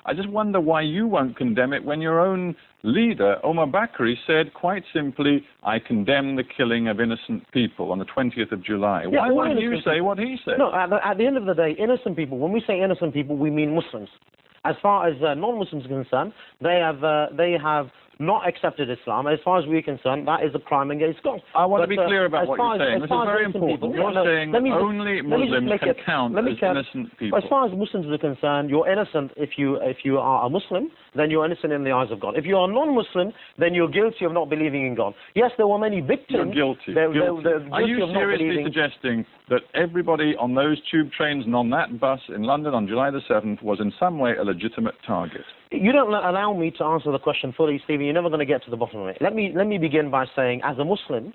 I just wonder why you won't condemn it when your own leader, Omar Bakri, said quite simply, I condemn the killing of innocent people on the 20th of July. Yeah, why won't you say what he said? No, at the end of the day, innocent people, when we say innocent people, we mean Muslims. As far as non-Muslims are concerned, they have not accepted Islam. As far as we're concerned, that is a crime against God. I want to be clear about what you're saying. This is very important. You're saying only Muslims can count as innocent people. As far as Muslims are concerned, you're innocent if you are a Muslim, then you're innocent in the eyes of God. If you are non-Muslim, then you're guilty of not believing in God. Yes, there were many victims. You're guilty. Are you seriously suggesting that everybody on those tube trains and on that bus in London on July the 7th was in some way a legitimate target? You don't allow me to answer the question fully, Stephen. You're never going to get to the bottom of it. Let me begin by saying, as a Muslim,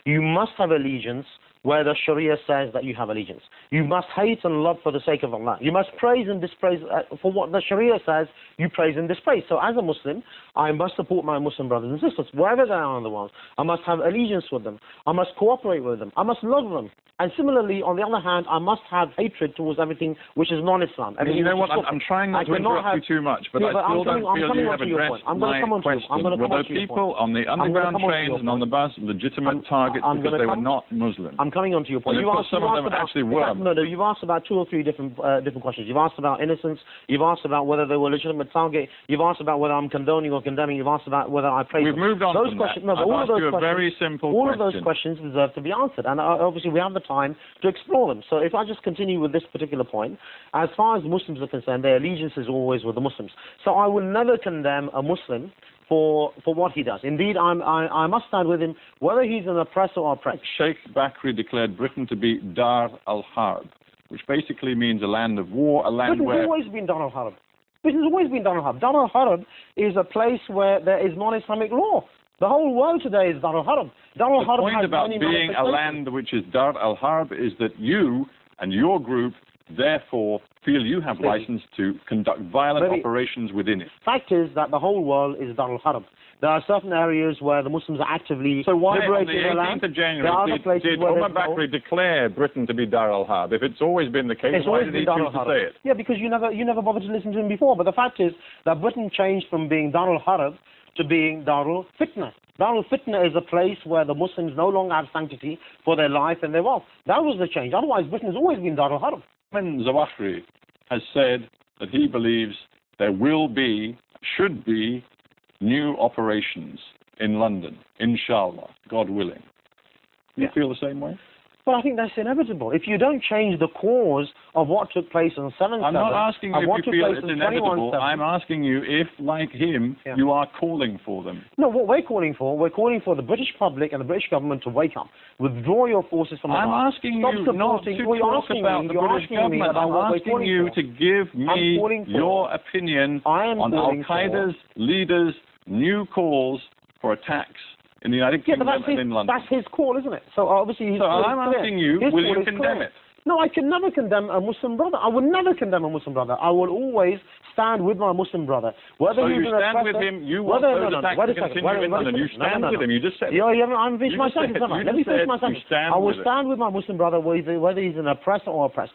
you must have allegiance where the Sharia says that you have allegiance. You must hate and love for the sake of Allah. You must praise and dispraise for what the Sharia says, you praise and dispraise. So as a Muslim, I must support my Muslim brothers and sisters, wherever they are in the world. I must have allegiance with them. I must cooperate with them. I must love them. And similarly, on the other hand, I must have hatred towards everything which is non-Islam. You know what, I'm trying not to interrupt you too much, but I still don't feel you have addressed my question. Were the people on the underground trains and on the bus legitimate targets because they were not Muslim? I'm coming on to your point. Some of them actually were. No, you've asked about 2 or 3 different questions. You've asked about innocence. You've asked about whether they were legitimate target. You've asked about whether I'm condoning or condemning. You've asked about whether I praise them. We've moved on from that. No, but all of those questions, very simple all of those questions deserve to be answered, and obviously we have the time to explore them. So if I just continue with this particular point, as far as Muslims are concerned, their allegiance is always with the Muslims. So I will never condemn a Muslim for what he does. Indeed, I must stand with him, whether he's an oppressor or oppressed. Sheikh Bakri declared Britain to be Dar al-Harb, which basically means a land of war, a land where... Britain's always been Dar al-Harb. Britain's always been Dar al-Harb. Dar al-Harb is a place where there is non-Islamic law. The whole world today is Dar al-Harb. The point about being a land which is Dar al-Harb is that you and your group therefore feel you have license to conduct violent operations within it. Fact is that the whole world is Dar al-Harb. There are certain areas where the Muslims are actively liberating their land. So why on the 18th of January did Omar Bakri declare Britain to be Dar al-Harb? If it's always been the case, why did he choose to say it? Yeah, because you never bothered to listen to him before. But the fact is that Britain changed from being Dar al-Harb to being Darul Fitna. Darul Fitna is a place where the Muslims no longer have sanctity for their life and their wealth. That was the change. Otherwise, Britain has always been Darul Harb. Zawahri has said that he believes there will be, should be, new operations in London, inshallah, God willing. Do you feel the same way? Well, I think that's inevitable. If you don't change the cause of what took place on 7/7... I'm not asking you if you feel it's inevitable. I'm asking you if, like him, you are calling for them. No, what we're calling for the British public and the British government to wake up. Withdraw your forces from the I'm asking you not to talk about the British government. I'm asking you to give me your opinion on Al-Qaeda's leaders' new calls for attacks in the United Kingdom and in London. That's his call, isn't it? So obviously I'm asking you, will you condemn it? No, I can never condemn a Muslim brother. I will never condemn a Muslim brother. I will always stand with my Muslim brother. Whether you stand with him, you want those attacks to continue in London. You stand with him, you just said it. I'm finished my sentence, haven't I? Let me finish my sentence. I will stand with my Muslim brother, whether he's an oppressor or oppressed.